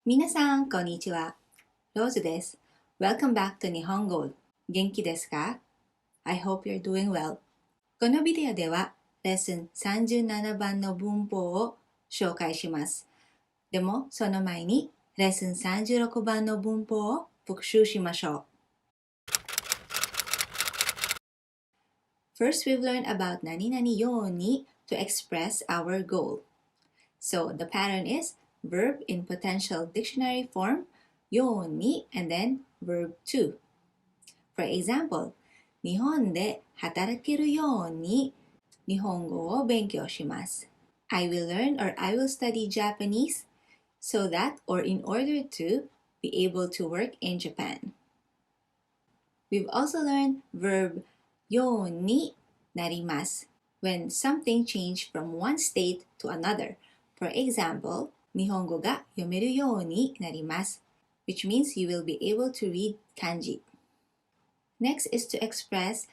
皆さん、こんにちは。ローズです。Welcome back to Nihongo. 元気ですか? I hope you're doing well. このビデオでは、レッスン37番の文法を紹介します。でも、その前に、レッスン36番の文法を復習しましょう。First, we've learned about 何々ように to express our goal. So, the pattern is verb in potential dictionary form, ように and then verb to. For example, 日本で働けるように日本語を勉強します。I will learn or I will study Japanese so that or in order to be able to work in Japan. We've also learned verb ようになります when something changed from one state to another. For example, 日本語が読めるようになります which means you will be able to read kanji. Next is to express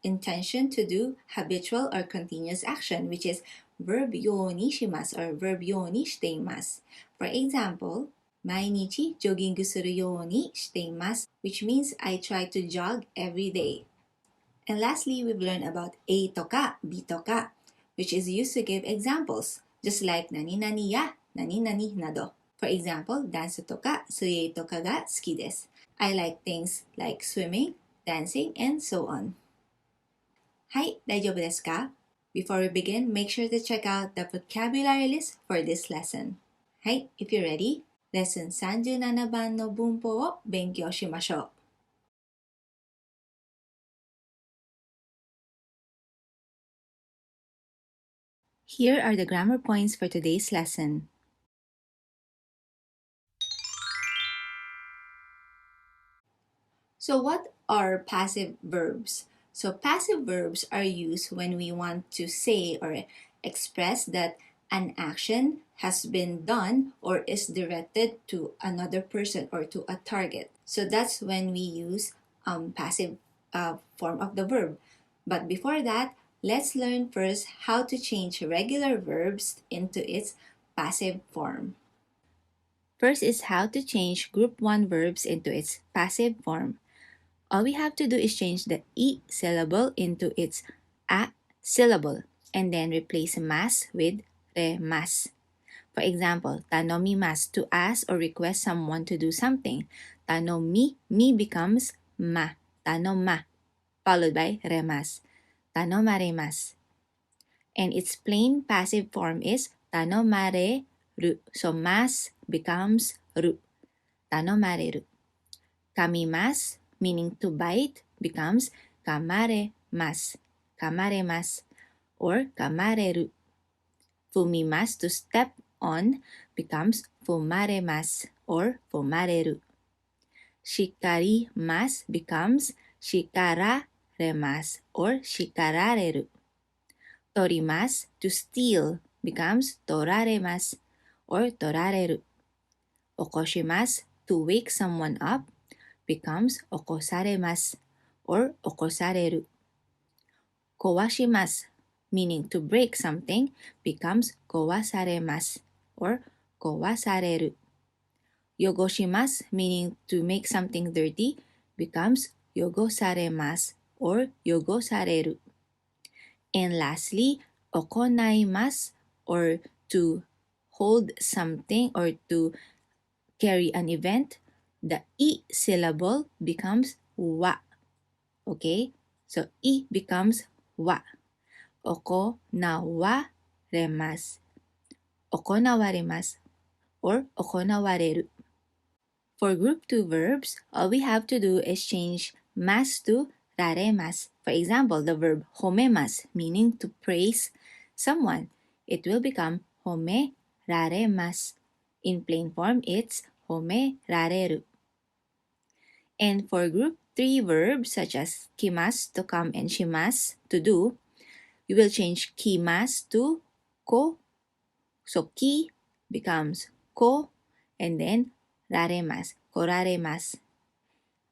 intention to do habitual or continuous action, which is verb ようにします or verb ようにしています。For example, 毎日ジョギングするようにしています which means I try to jog every day. And lastly, we've learned about A とか B とか which is used to give examples, just like 何々や何々など。For example, ダンスとか水泳とかが好きです。I like things like swimming, dancing, and so on. はい、大丈夫ですか? Before we begin, make sure to check out the vocabulary list for this lesson. はい、if you're ready, レッスン37番の文法を勉強しましょう。Here are the grammar points for today's lesson. So what are passive verbs? So passive verbs are used when we want to say or express that an action has been done or is directed to another person or to a target. So that's when we use passive form of the verb. But before that, let's learn first how to change regular verbs into its passive form. First is how to change group 1 verbs into its passive form. All we have to do is change the I syllable into its A syllable and then replace mas with remas. For example, tanomimasu, to ask or request someone to do something. Tanomi, mi becomes ma, tanoma, followed by remas, tanomaremas. And its plain passive form is tanomareru. So mas becomes ru, tanomareru. Kamimasu, meaning to bite, becomes kamaremas, kamaremas, or kamareru. Fumimasu, to step on, becomes fumaremas or fumareru. Shikarimasu becomes shikararemas or shikarareru. Torimasu, to steal, becomes toraremas or torareru. Okoshimasu, to wake someone up, becomes okosaremasu or okosareru. Kowashimasu, meaning to break something, becomes kowasaremasu or kowasareru. Yogoshimasu, meaning to make something dirty, becomes yogosaremasu or yogosareru. And lastly, okonaimasu, or to hold something or to carry an event, the I syllable becomes wa. Okay? So, I becomes wa. Okonawaremas, okonawaremas, or okonawareru. For group 2 verbs, all we have to do is change mas to raremas. For example, the verb homemas, meaning to praise someone. It will become homeraremas. In plain form, it's homerareru. And for group 3 verbs such as kimasu, to come, and shimasu, to do, you will change kimasu to ko. So ki becomes ko, and then raremas, koraremas.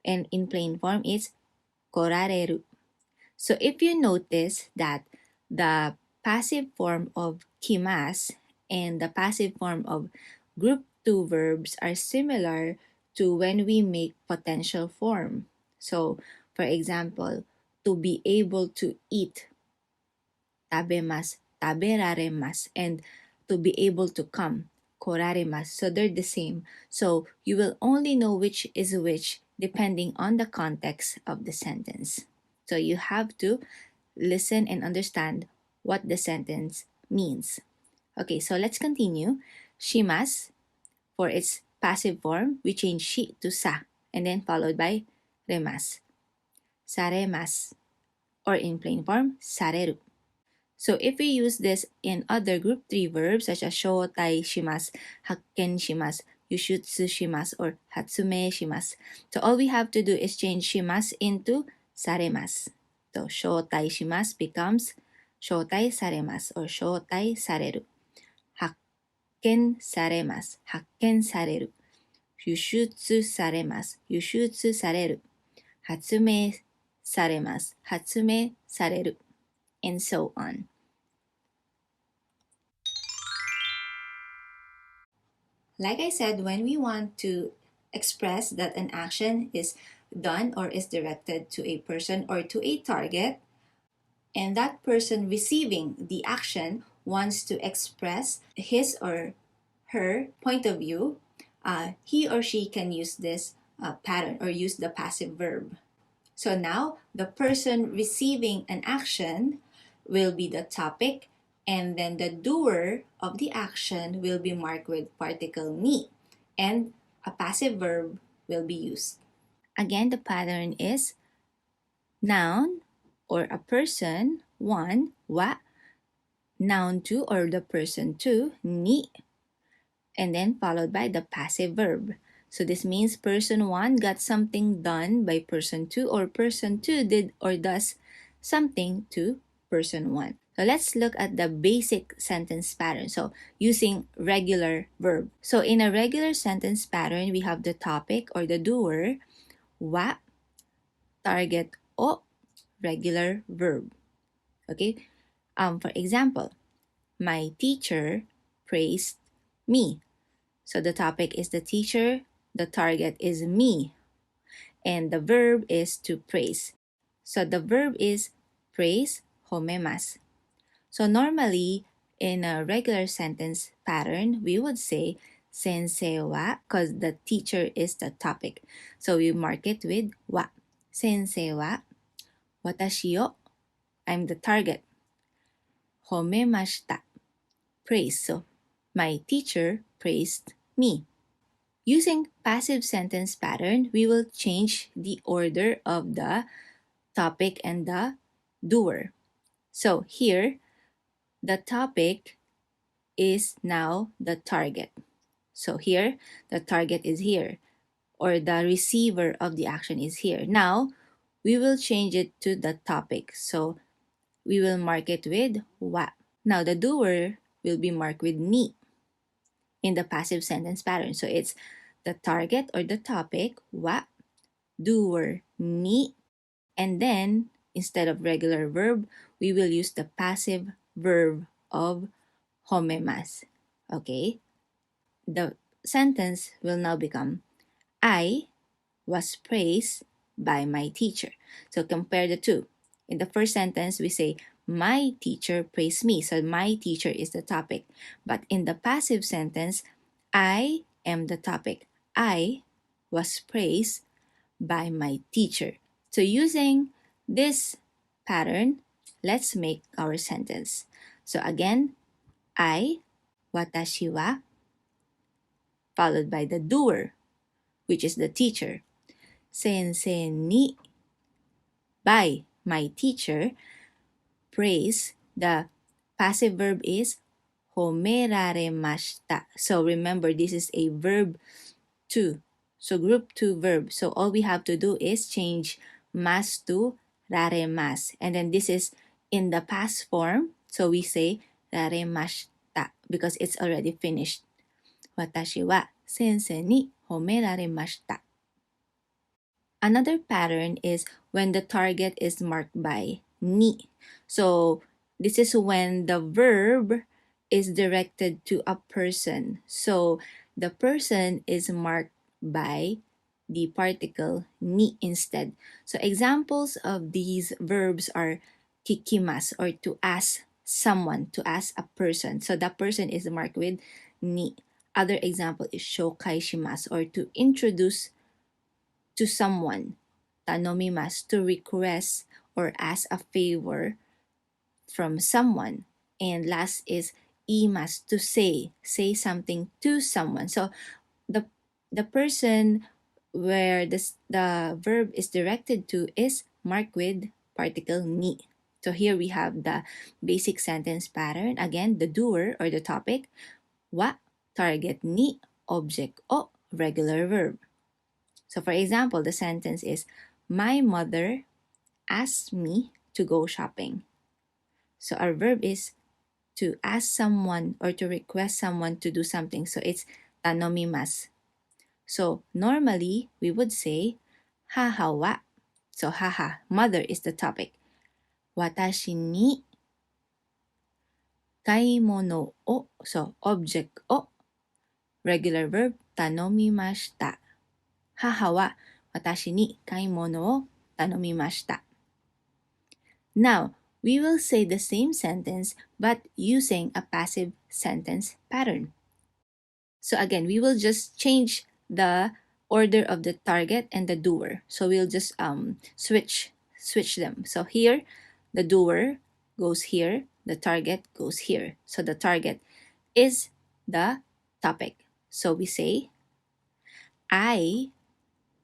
And in plain form, it's korareru. So if you notice that the passive form of kimasu and the passive form of group two verbs are similar to when we make potential form. So, for example, to be able to eat, tabemasu, taberaremasu, and to be able to come, koraremasu. So they're the same. So you will only know which is which depending on the context of the sentence. So you have to listen and understand what the sentence means. Okay, so let's continue. Shimasu, for its passive form, we change shi to sa, and then followed by remasu. Saremasu, or in plain form, sareru. So if we use this in other group 3 verbs such as shotai shimasu, hakken shimasu, yushutsu shimasu, or hatsume shimasu. So all we have to do is change shimasu into saremasu. So shotai shimasu becomes shotai saremasu or shotai sareru. Hakken saremasu, hakken sareru. Yushutsu saremasu, yushutsu sareru. Hatsume saremasu, hatsume sareru. And so on. Like I said, when we want to express that an action is done or is directed to a person or to a target, and that person receiving the action wants to express his or her point of view, he or she can use this pattern or use the passive verb. So now the person receiving an action will be the topic, and then the doer of the action will be marked with particle ni, and a passive verb will be used. Again, the pattern is noun or a person, one, wa, noun two or the person two, ni, and then followed by the passive verb. So this means person 1 got something done by person 2, or person 2 did or does something to person 1. So let's look at the basic sentence pattern. So using regular verb. So in a regular sentence pattern, we have the topic or the doer, wa, target, o, regular verb. Okay? For example, my teacher praised me. So the topic is the teacher, the target is me, and the verb is to praise. So the verb is praise, homemasu. So normally, in a regular sentence pattern, we would say sensei wa, because the teacher is the topic. So we mark it with wa. Sensei wa watashi o, I'm the target. Homemashita, praise. So my teacher praised me. Using passive sentence pattern, we will change the order of the topic and the doer. So here, the topic is now the target. So here, the target is here, or the receiver of the action is here. Now, we will change it to the topic. So we will mark it with wa. Now, the doer will be marked with ni in the passive sentence pattern. So it's the target or the topic, wa, doer, ni, and then instead of regular verb, we will use the passive verb of homemasu. Okay? The sentence will now become, I was praised by my teacher. So compare the two. In the first sentence, we say, my teacher praised me. So my teacher is the topic. But in the passive sentence, I am the topic. I was praised by my teacher. So using this pattern, let's make our sentence. So again, I, watashi wa, followed by the doer, which is the teacher. Sensei ni, by my teacher, praise. The passive verb is homeraremashita. So remember, this is a verb 2. So group 2 verb. So all we have to do is change mas to raremas. And then this is in the past form. So we say raremashita because it's already finished. Watashi wa sensei ni homeraremashita. Another pattern is when the target is marked by ni. So this is when the verb is directed to a person. So the person is marked by the particle ni instead. So examples of these verbs are kikimas, or to ask someone, to ask a person. So that person is marked with ni. Other example is shokai shimasu, or to introduce to someone. Tanomimasu, to request or ask a favor from someone. And last is imasu, to say something to someone. So the the person where the verb is directed to is marked with particle ni. So here we have the basic sentence pattern. Again, the doer or the topic, wa, target ni, object o, regular verb. So for example, the sentence is, my mother asked me to go shopping. So our verb is to ask someone or to request someone to do something. So it's tanomimasu. So normally we would say haha wa. So haha, mother is the topic. Watashi ni kaimono o. So object o, regular verb, tanomimashita. Haha wa watashi ni kaimono o tanomimashita. Now, we will say the same sentence but using a passive sentence pattern. So again, we will just change the order of the target and the doer. So we'll just switch them. So here, the doer goes here, the target goes here. So the target is the topic. So we say, I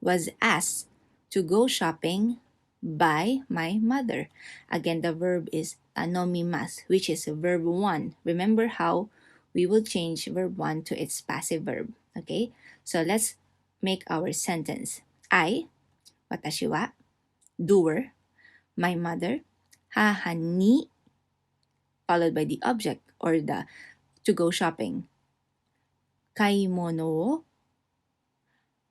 was asked to go shopping by my mother. Again, the verb is tanomimasu, which is verb 1. Remember how we will change verb 1 to its passive verb. Okay, so let's make our sentence. I, watashi wa, doer, my mother, haha ni, followed by the object or the to go shopping. Kaimono wo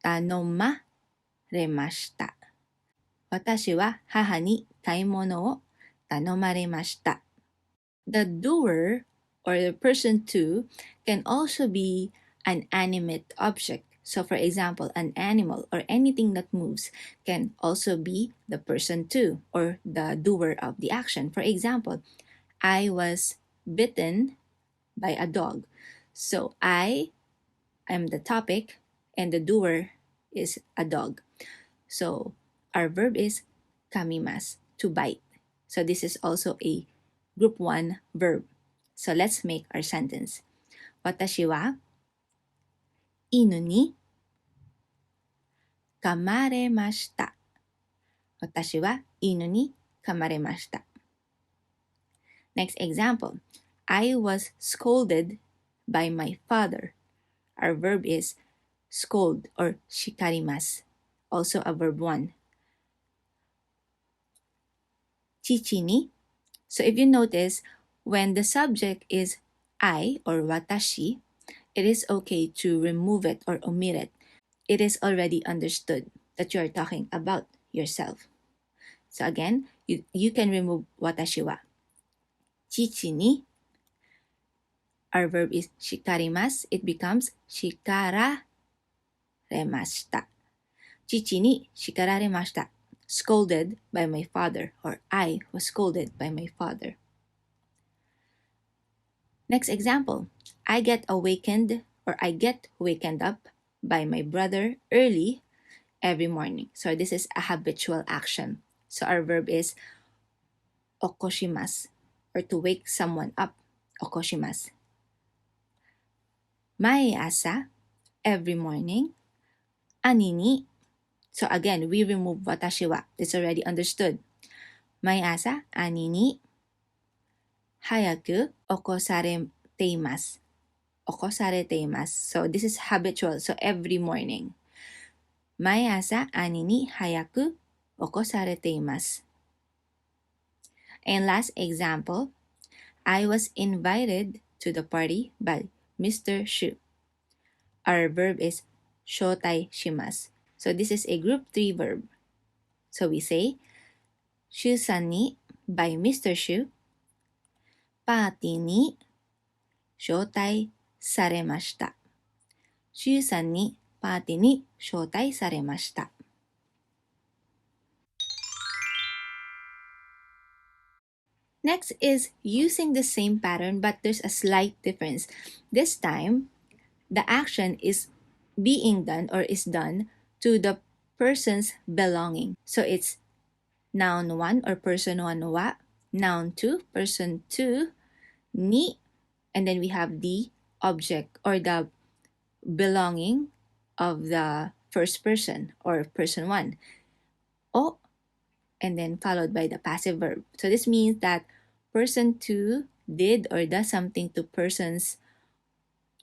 tanomaremashita. 私は母に買い物を頼まれました。The doer or the person to can also be an animate object. So for example, an animal or anything that moves can also be the person to or the doer of the action. For example, I was bitten by a dog. So I am the topic and the doer is a dog. So our verb is kamimasu, to bite. So this is also a group 1 verb. So let's make our sentence. 私は犬に噛まれました。私は犬に噛まれました。Next example. I was scolded by my father. Our verb is scold or shikarimasu. Also a verb 1. 父に. So if you notice, when the subject is I or watashi, it is okay to remove it or omit it. It is already understood that you are talking about yourself. So again, you can remove watashi wa. Chichi ni, our verb is shikarimasu. It becomes shikararemashita. Chichi ni shikararemashita. Scolded by my father, or I was scolded by my father. Next example. I get wakened up by my brother early every morning. So this is a habitual action. So our verb is okoshimasu, or to wake someone up. Okoshimasu. Maiasa, every morning. Ani ni. So again, we remove watashi wa. It's already understood. Maiasa, ani ni hayaku okosarete-imasu. Okosarete-imasu. So this is habitual. So every morning. Maiasa ani ni hayaku okosarete-imasu. And last example, I was invited to the party by Mr. Shu. Our verb is shotai shimasu. So this is a group 3 verb. So we say, Shu-san ni by Mr. Shu, パーティーに招待されました。シュウさんにパーティーに招待されました。Next is using the same pattern but there's a slight difference. This time, the action is being done or is done to the person's belonging. So it's noun 1 or person 1 wa, noun 2, person 2, ni, and then we have the object or the belonging of the first person or person 1. O, and then followed by the passive verb. So this means that person 2 did or does something to person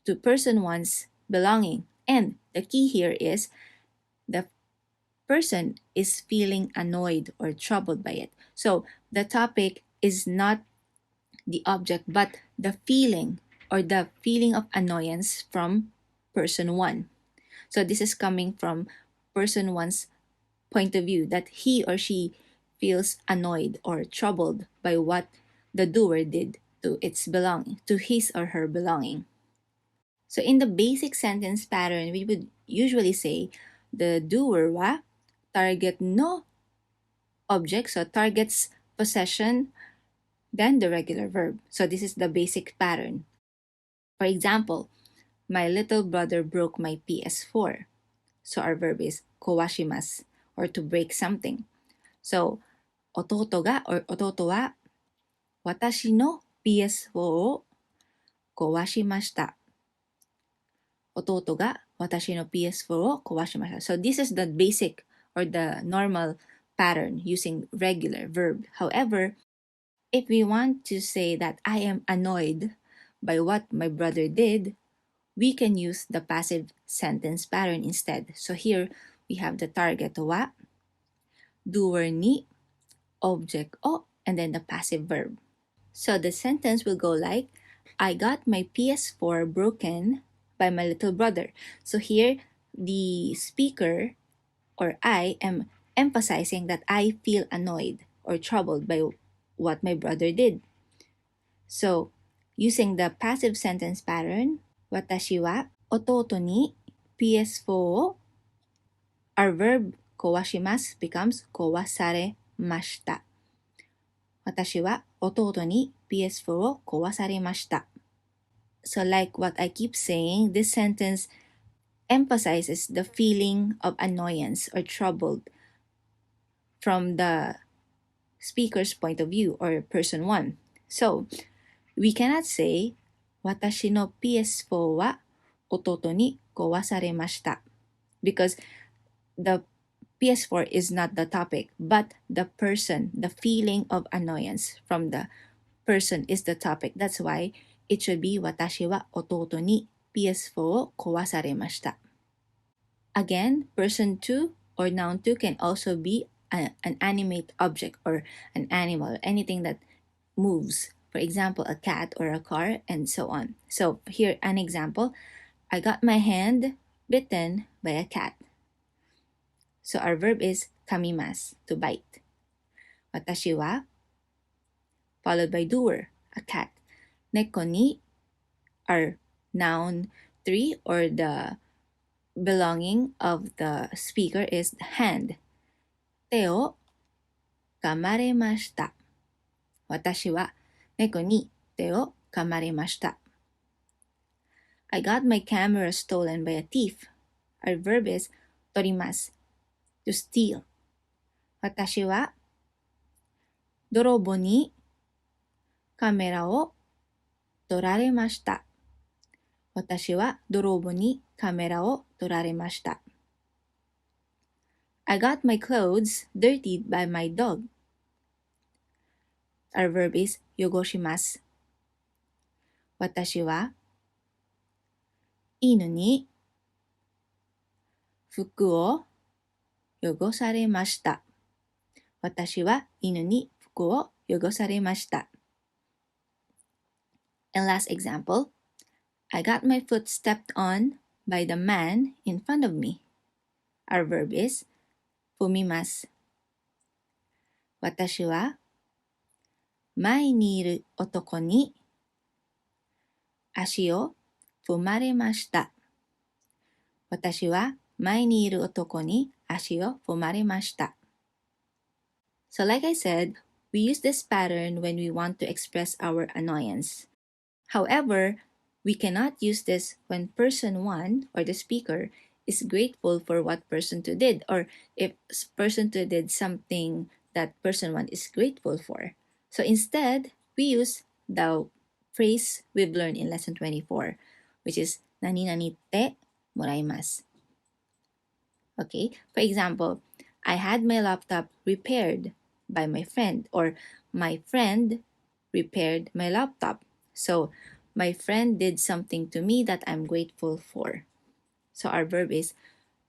1's belonging. And the key here is the person is feeling annoyed or troubled by it. So the topic is not the object but the feeling or the feeling of annoyance from person 1. So this is coming from person 1's point of view that he or she feels annoyed or troubled by what the doer did to its belonging, to his or her belonging. So in the basic sentence pattern, we would usually say the doer wa target no object, so targets possession, then the regular verb. So this is the basic pattern. For example, my little brother broke my PS4. So our verb is kowashimasu or to break something. So 弟が or 弟は私の PS4 を壊しました。弟が私の PS4 を壊しました。So this is the basic or the normal pattern using regular verb. However, if we want to say that I am annoyed by what my brother did, we can use the passive sentence pattern instead. So here we have the target wa, doer ni, object o, and then the passive verb. So the sentence will go like, I got my PS4 broken by my little brother. So here, the speaker or I am emphasizing that I feel annoyed or troubled by what my brother did. So, using the passive sentence pattern, 私は弟に PS4 を our verb 壊します becomes 壊されました。私は弟に PS4 を壊されました。So like what I keep saying, this sentence emphasizes the feeling of annoyance or troubled from the speaker's point of view or person 1. So, we cannot say 私の PS4 は弟に壊されました because the PS4 is not the topic, but the person, the feeling of annoyance from the person is the topic. That's why it should be 私は弟に PS4 を壊されました。Again, person 2 or noun 2 can also be an animate object or an animal, anything that moves. For example, a cat or a car and so on. So here an example, I got my hand bitten by a cat. So our verb is kamimasu, to bite. Watashi wa, followed by doer, a cat. Neko ni, our noun 3 or the belonging of the speaker is hand. Te o kamaremashita. Watashi wa neko ni te o kamaremashita. I got my camera stolen by a thief. Our verb is torimasu, to steal. 私は泥棒にカメラを取られました。私は泥棒にカメラを取られました。I got my clothes dirtied by my dog. Our verb is 汚します。私は犬に服を汚されました。私は犬に服を汚されました。And last example, I got my foot stepped on by the man in front of me. Our verb is 踏みます。私は前にいる男に足を踏まれました。私は前にいる男に足を踏まれました。So like I said, we use this pattern when we want to express our annoyance. However, we cannot use this when person 1 or the speaker is grateful for what person 2 did, or if person 2 did something that person 1 is grateful for. So instead, we use the phrase we've learned in lesson 24, which is nani nani te moraimasu. Okay, for example, I had my laptop repaired by my friend, or my friend repaired my laptop. So my friend did something to me that I'm grateful for. So our verb is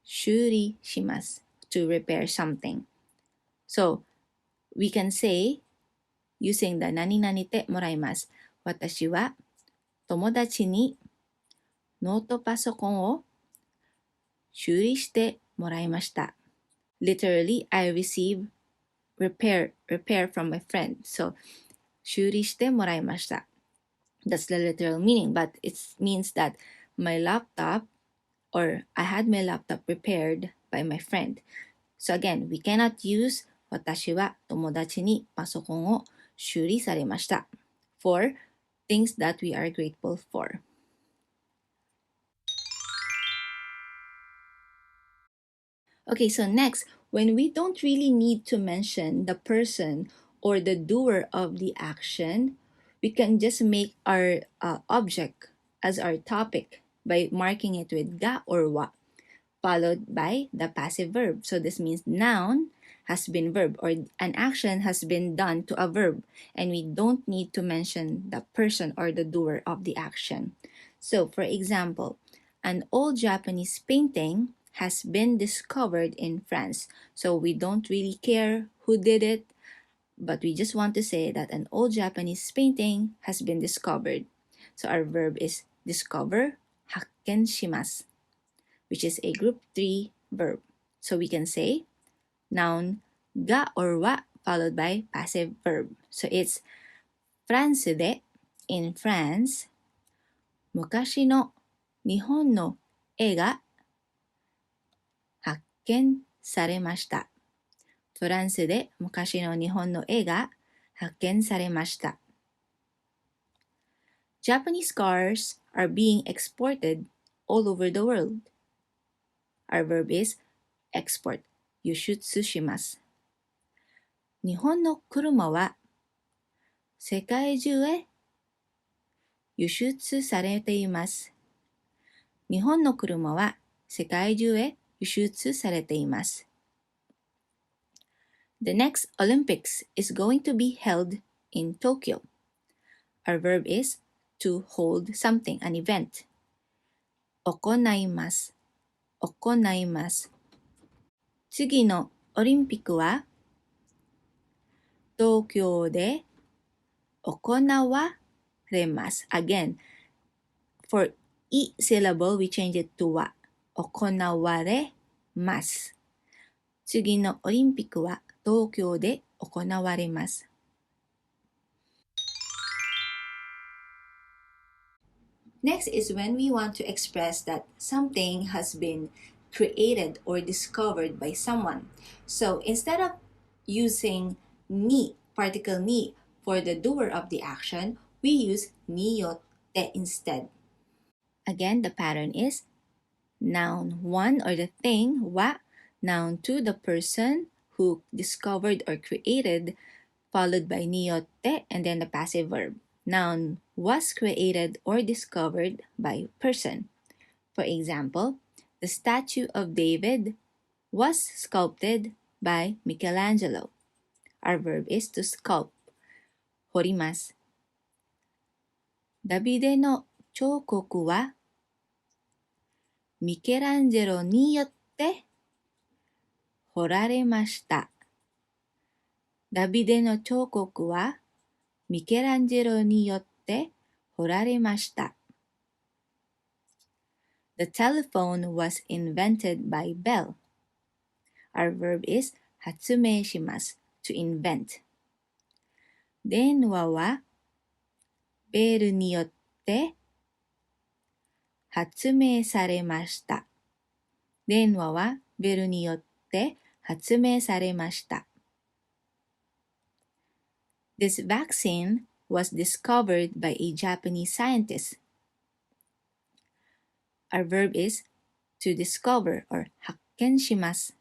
shuri shimasu, to repair something. So we can say, using the nani nani te moraimasu, watashi wa tomodachi ni ノートパソコンを修理してもらいました。Literally, I received repair from my friend. So, 修理してもらいました。That's the literal meaning, but it means that my laptop, or I had my laptop repaired by my friend. So again, we cannot use 私は友達にパソコンを修理されました for things that we are grateful for. Okay, so next, when we don't really need to mention the person or the doer of the action, we can just make our object as our topic by marking it with ga or wa, followed by the passive verb. So this means noun has been verb, or an action has been done to a verb, and we don't need to mention the person or the doer of the action. So for example, an old Japanese painting has been discovered in France. So we don't really care who did it, but we just want to say that an old Japanese painting has been discovered. So our verb is discover, hakken shimasu, which is a group 3 verb. So we can say noun ga or wa followed by passive verb. So it's フランスで in France 昔の日本の絵が発見されました。フランスで昔の日本の絵が発見されました。Japanese cars are being exported all over the world. Our verb is export, 輸出します。日本の車は世界中へ輸出されています。日本の車は世界中へ輸出されています。The next Olympics is going to be held in Tokyo. Our verb is to hold something, an event. 行います。行います。次のオリンピックは東京で行われます。Again, for E syllable, we change it to は。行われます。次のオリンピックは東京で行われます。Next is when we want to express that something has been created or discovered by someone. So instead of using ni, particle ni, for the doer of the action, we use niyotte instead. Again, the pattern is noun 1 or the thing, wa, noun 2, the person who discovered or created, followed by niyotte, and then the passive verb. Noun was created or discovered by person. For example, the statue of David was sculpted by Michelangelo. Our verb is to sculpt, 彫ります。ダビデの彫刻はミケランジェロによって彫られました。ダビデの彫刻はミケランジェロによって彫られました。The telephone was invented by Bell. Our verb is 発明します。to invent. 電話はベルによって発明されました。電話はベルによって発明されました。This vaccine was discovered by a Japanese scientist. Our verb is to discover or 発見します。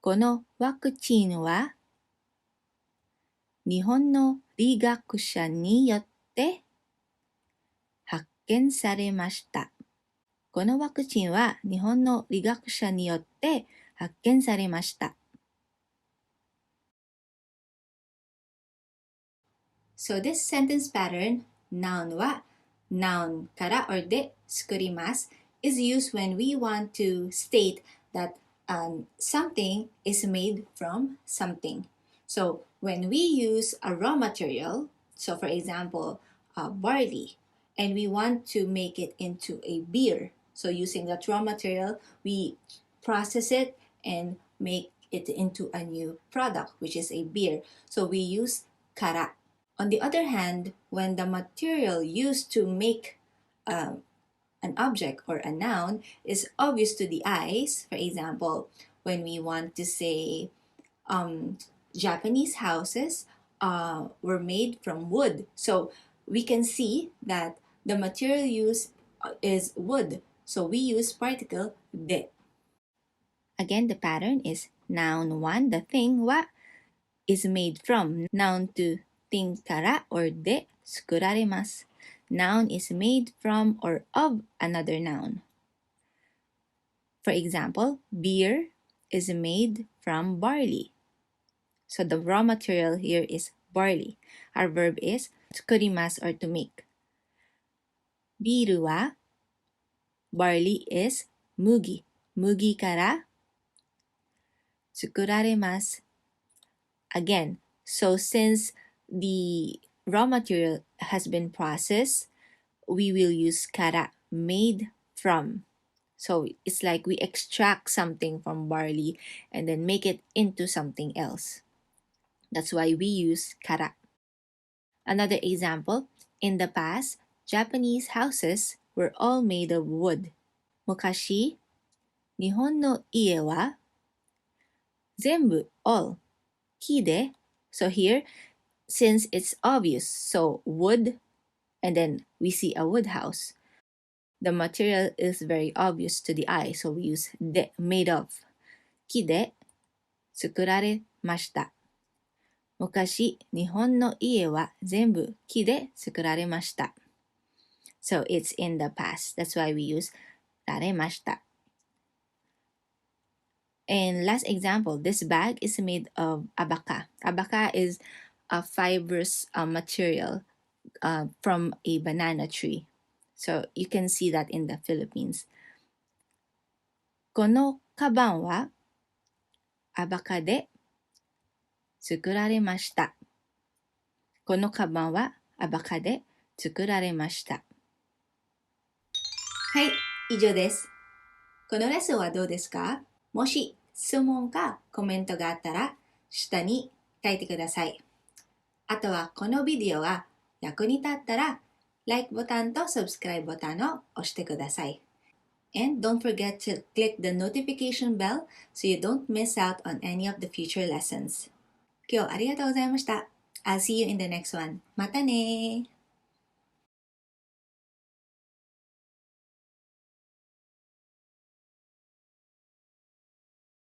このワクチンは日本の理学者によって発見されました。このワクチンは日本の理学者によって発見されました。So this sentence pattern, noun は noun からor で作ります is used when we want to state that something is made from something. So when we use a raw material, so for example, barley, and we want to make it into a beer, so using that raw material, we process it and make it into a new product, which is a beer. So we use kara. On the other hand, when the material used to make an object or a noun is obvious to the eyes, for example, when we want to say Japanese houses were made from wood. So we can see that the material used is wood. So we use particle de. Again, the pattern is noun 1, the thing wa is made from. Noun 2, thing からor で作られます。Noun is made from or of another noun. For example, beer is made from barley. So the raw material here is barley. Our verb is 作ります or to make. ビールは barley is 麦。麦から作られます。Again, so since the raw material has been processed, we will use kara, made from. So it's like we extract something from barley and then make it into something else. That's why we use kara. Another example, in the past, Japanese houses were all made of wood. 昔、日本の家は全部 all 木で So here, since it's obvious, so wood, and then we see a wood house. The material is very obvious to the eye, so we use de, made of. 木で作られました。昔、日本の家は全部木で作られました。So it's in the past. That's why we use られました。And last example, this bag is made of abaka. Abaka is a fibrous material from a banana tree. So you can see that in the Philippines. このカバンはアバカで作られました。このカバンはアバカで作られました。はい、以上です。このレッスンはどうですか？もし質問かコメントがあったら下に書いてください。あとはこのビデオが役に立ったら Like ボタンと Subscribe ボタンを押してください。And don't forget to click the notification bell so you don't miss out on any of the future lessons. 今日ありがとうございました。I'll see you in the next one. またね